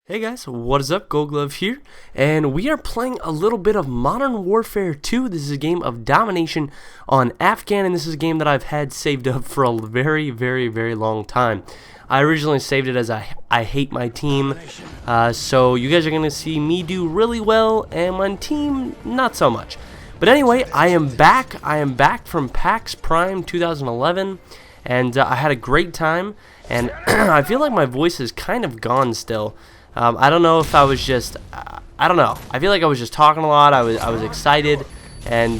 Hey guys, what is up? GoldGlove here, and we are playing a little bit of Modern Warfare 2. This is a game of domination on Afghan, and this is a game that I've had saved up for a very long time. I originally saved it as I hate my team, so you guys are going to see me do really well, and my team not so much. But anyway, I am back. I am back from PAX Prime 2011, and I had a great time, and I feel like my voice is kind of gone still. I don't know if I was just, I don't know. I feel like I was just talking a lot. I was excited, and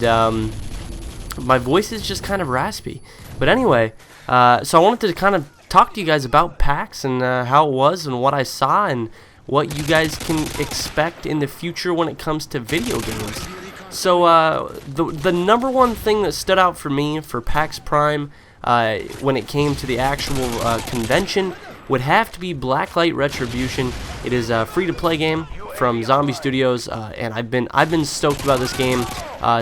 my voice is just kind of raspy. But anyway, so I wanted to kind of talk to you guys about PAX and how it was and what I saw and what you guys can expect in the future when it comes to video games. So the number one thing that stood out for me for PAX Prime when it came to the actual convention would have to be Blacklight Retribution. It is a free-to-play game from Zombie Studios, and I've been stoked about this game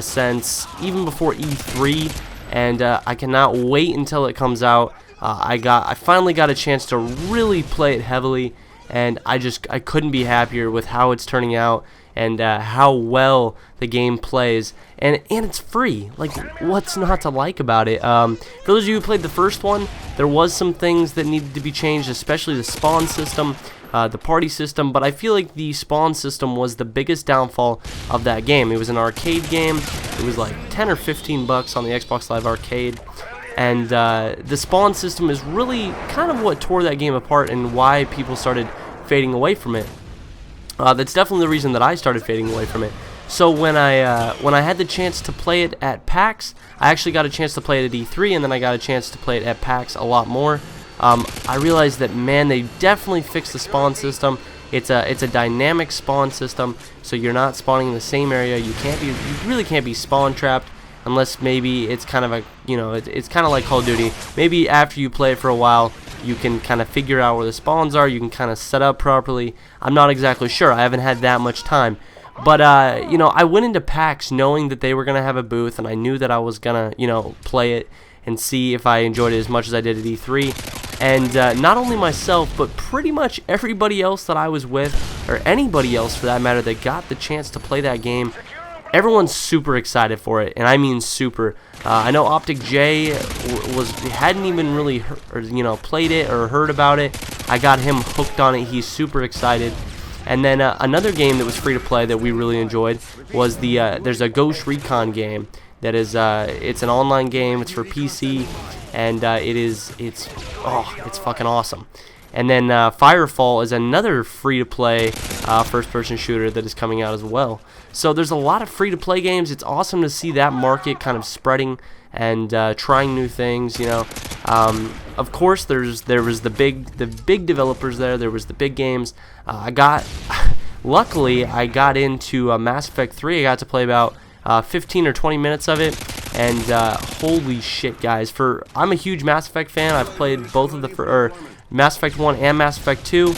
since even before E3, and I cannot wait until it comes out. I finally got a chance to really play it heavily, and I couldn't be happier with how it's turning out and how well the game plays, and it's free. Like, what's not to like about it? For those of you who played the first one, there was some things that needed to be changed, especially the spawn system, the party system, but I feel like the spawn system was the biggest downfall of that game. It was an arcade game. It was like 10 or 15 bucks on the Xbox Live Arcade, and the spawn system is really kind of what tore that game apart and why people started fading away from it. That's definitely the reason that I started fading away from it. So when I had the chance to play it at PAX, I actually got a chance to play it at E3, and then I got a chance to play it at PAX a lot more. I realized that, man, they definitely fixed the spawn system. It's a dynamic spawn system, so you're not spawning in the same area. You really can't be spawn trapped unless maybe it's kind of a, it's kind of like Call of Duty. Maybe after you play it for a while, you can kind of figure out where the spawns are. You can kind of set up properly. I'm not exactly sure. I haven't had that much time. But, I went into PAX knowing that they were going to have a booth, and I knew that I was going to, play it and see if I enjoyed it as much as I did at E3. And not only myself, but pretty much everybody else that I was with, or anybody else for that matter, that got the chance to play that game, everyone's super excited for it, and I mean super. I know Optic J hadn't even really played it or heard about it. I got him hooked on it. He's super excited. And then another game that was free to play that we really enjoyed was there's a Ghost Recon game that is it's an online game. It's for PC, and it's fucking awesome. And then Firefall is another free-to-play first-person shooter that is coming out as well. So there's a lot of free-to-play games. It's awesome to see that market kind of spreading and trying new things. Of course, there was the big developers there. There was the big games. Luckily, I got into Mass Effect 3. I got to play about 15 or 20 minutes of it. And holy shit, guys! I'm a huge Mass Effect fan. I've played both of Mass Effect 1 and Mass Effect 2,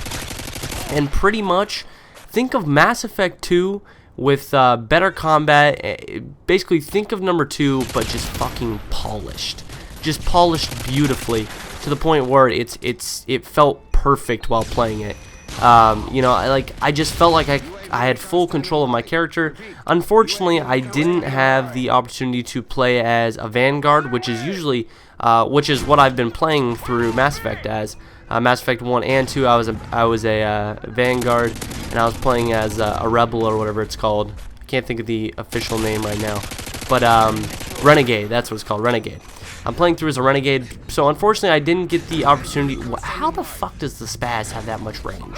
and pretty much think of Mass Effect 2 with better combat. Basically, think of number 2, but just fucking polished, beautifully, to the point where it felt perfect while playing it. I just felt like I had full control of my character. Unfortunately, I didn't have the opportunity to play as a Vanguard, which is usually which is what I've been playing through Mass Effect as. Mass Effect 1 and 2, I was a Vanguard, and I was playing as a Rebel or whatever it's called. I can't think of the official name right now, but Renegade. That's what it's called, Renegade. I'm playing through as a Renegade, so unfortunately I didn't get the opportunity. How the fuck does the Spaz have that much range?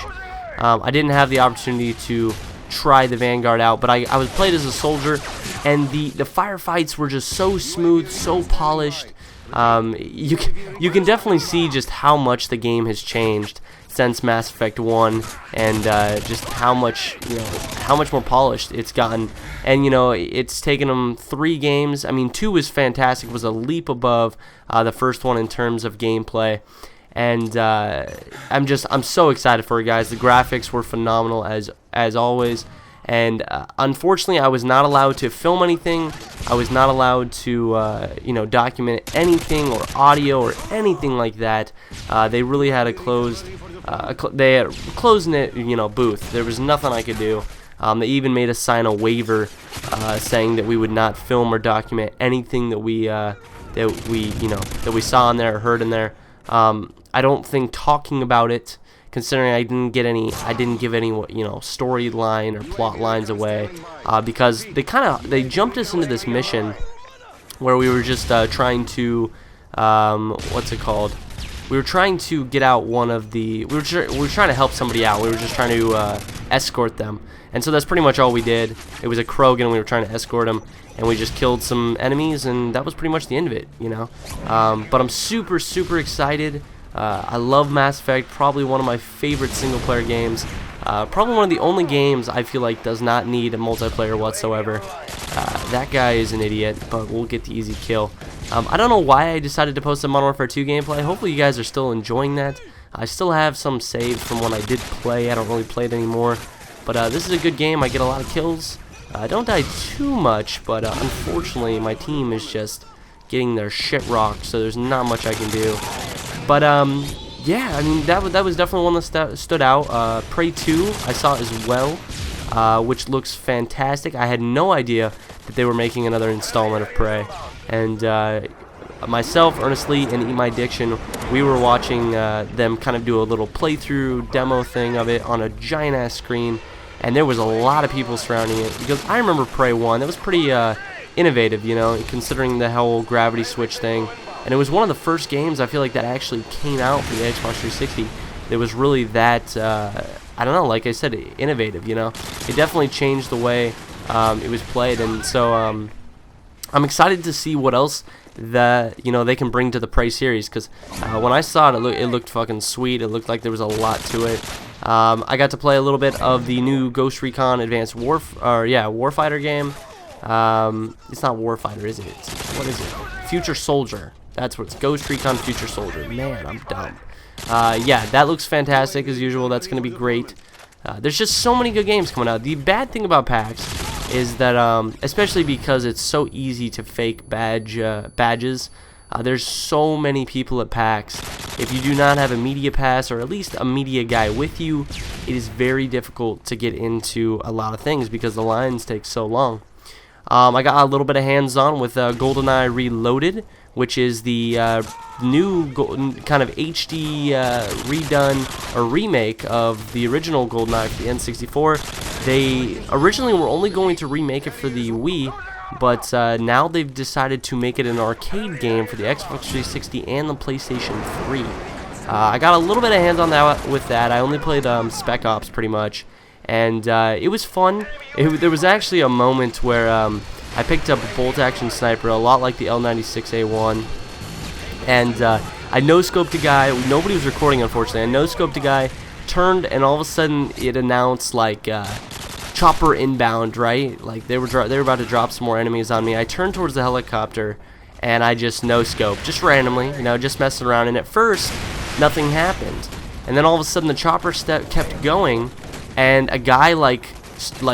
I didn't have the opportunity to try the Vanguard out, but I was played as a soldier, and the firefights were just so smooth, so polished. You can definitely see just how much the game has changed since Mass Effect 1, and just how much more polished it's gotten. And it's taken them 3 games. I mean, 2 was fantastic, was a leap above the first one in terms of gameplay. And I'm so excited for it, guys. The graphics were phenomenal as always. And unfortunately, I was not allowed to film anything. I was not allowed to, document anything or audio or anything like that. They really had a closed they had closing it, booth. There was nothing I could do. They even made us sign a waiver saying that we would not film or document anything that we saw in there or heard in there. I don't think talking about it, considering I didn't give any storyline or plot lines away, because they jumped us into this mission where we were just trying to what's it called? We were trying to get out one of the. We were trying to help somebody out. We were just trying to escort them, and so that's pretty much all we did. It was a Krogan, and we were trying to escort him, and we just killed some enemies, and that was pretty much the end of it, But I'm super, super excited. I love Mass Effect. Probably one of my favorite single-player games. Probably one of the only games I feel like does not need a multiplayer whatsoever. That guy is an idiot, but we'll get the easy kill. I don't know why I decided to post a Modern Warfare 2 gameplay. Hopefully you guys are still enjoying that. I still have some saved from when I did play. I don't really play it anymore. But this is a good game. I get a lot of kills. I don't die too much, but unfortunately my team is just getting their shit rocked, so there's not much I can do. But yeah, I mean that was definitely one that stood out. Prey 2 I saw as well, which looks fantastic. I had no idea that they were making another installment of Prey, and myself, Earnestly, and Eat My Addiction, we were watching them kind of do a little playthrough demo thing of it on a giant ass screen, and there was a lot of people surrounding it, because I remember Prey 1. That was pretty innovative, considering the whole gravity switch thing. And it was one of the first games I feel like that actually came out for the Xbox 360. It was really that, I don't know, like I said, innovative, It definitely changed the way it was played, and so I'm excited to see what else that they can bring to the Prey series, because when I saw it, it looked fucking sweet. It looked like there was a lot to it. I got to play a little bit of the new Ghost Recon Advanced Warfighter game. It's not Warfighter, is it? What is it? Future Soldier. That's what it's. Ghost Recon Future Soldier. Man, I'm dumb. Yeah, that looks fantastic as usual. That's going to be great. There's just so many good games coming out. The bad thing about PAX is that, especially because it's so easy to fake badges, there's so many people at PAX. If you do not have a media pass, or at least a media guy with you, it is very difficult to get into a lot of things because the lines take so long. I got a little bit of hands-on with GoldenEye Reloaded, which is the new kind of HD redone or remake of the original GoldenEye for the N64. They originally were only going to remake it for the Wii, but now they've decided to make it an arcade game for the Xbox 360 and the PlayStation 3. I got a little bit of hands-on with that. I only played Spec Ops pretty much. And it was fun. There was actually a moment where I picked up a bolt-action sniper, a lot like the L96A1, and I no-scoped a guy. Nobody was recording, unfortunately. I no-scoped a guy, turned, and all of a sudden it announced like chopper inbound, right? Like they were about to drop some more enemies on me. I turned towards the helicopter, and I just no-scoped, just randomly, just messing around. And at first, nothing happened, and then all of a sudden the chopper kept going. And a guy like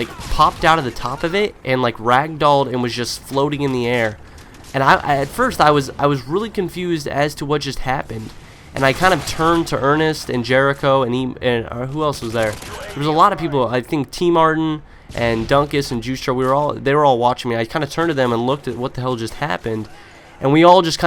popped out of the top of it and like ragdolled and was just floating in the air. And at first I was really confused as to what just happened. And I kind of turned to Ernest and Jericho and who else was there? There was a lot of people. I think T Martin and Dunkus and Juice Joe. They were all watching me. I kind of turned to them and looked at what the hell just happened. And we all just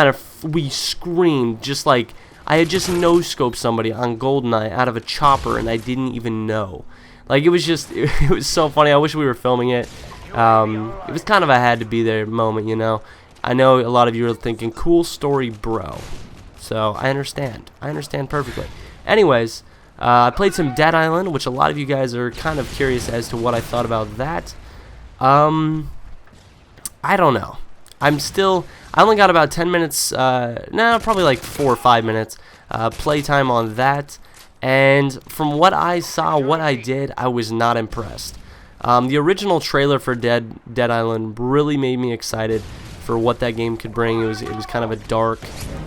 we screamed, just like I had just no-scoped somebody on GoldenEye out of a chopper and I didn't even know. Like, it was just, it was so funny. I wish we were filming it. It was kind of a had-to-be-there moment, I know a lot of you are thinking, cool story, bro. So, I understand. I understand perfectly. Anyways, I played some Dead Island, which a lot of you guys are kind of curious as to what I thought about that. I don't know. I only got about 10 minutes, probably like 4 or 5 minutes playtime on that. And from what I saw, what I did, I was not impressed. The original trailer for Dead Island really made me excited for what that game could bring. It was kind of a dark,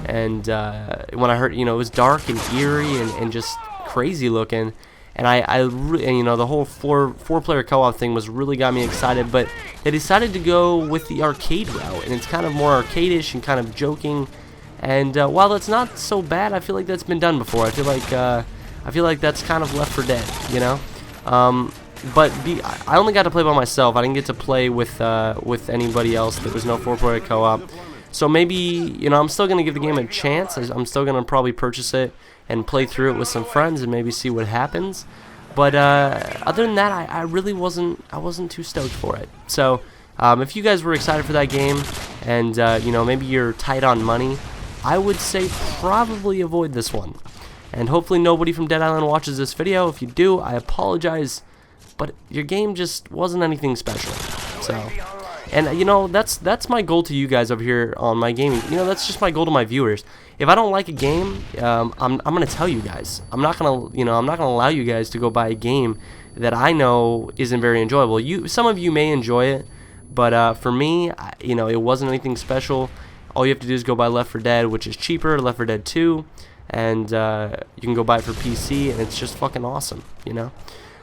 and when I heard, it was dark and eerie and just crazy looking. And the whole four-player co-op thing was really got me excited. But they decided to go with the arcade route, and it's kind of more arcade-ish and kind of joking. And while that's not so bad, I feel like that's been done before. I feel like I feel like that's kind of Left 4 Dead, you know. But I only got to play by myself. I didn't get to play with anybody else. There was no 4-player co-op. So maybe, you know, I'm still going to give the game a chance. I'm still going to probably purchase it and play through it with some friends and maybe see what happens. But other than that, I really wasn't too stoked for it. So if you guys were excited for that game and, you know, maybe you're tight on money, I would say probably avoid this one. And hopefully nobody from Dead Island watches this video. If you do, I apologize, but your game just wasn't anything special. So, and you know, that's my goal to you guys over here on my gaming. You know, that's just my goal to my viewers. If I don't like a game, I'm gonna tell you guys. I'm not gonna allow you guys to go buy a game that I know isn't very enjoyable. Some of you may enjoy it, but for me, you know, it wasn't anything special. All you have to do is go buy Left 4 Dead, which is cheaper, Left 4 Dead 2, and you can go buy it for PC, and it's just fucking awesome, you know.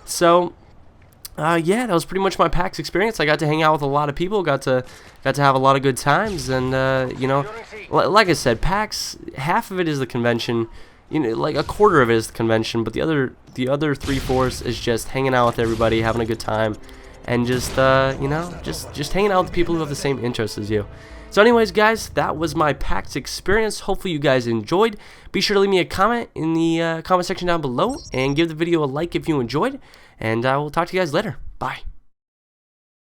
So. Yeah, that was pretty much my PAX experience. I got to hang out with a lot of people, got to have a lot of good times, and you know, like I said, PAX, half of it is the convention, you know, like a quarter of it is the convention, but the other 3/4 is just hanging out with everybody, having a good time, and just you know, just hanging out with people who have the same interests as you. So anyways, guys, that was my PAX experience. Hopefully you guys enjoyed. Be sure to leave me a comment in the comment section down below, and give the video a like if you enjoyed. And I will talk to you guys later. Bye.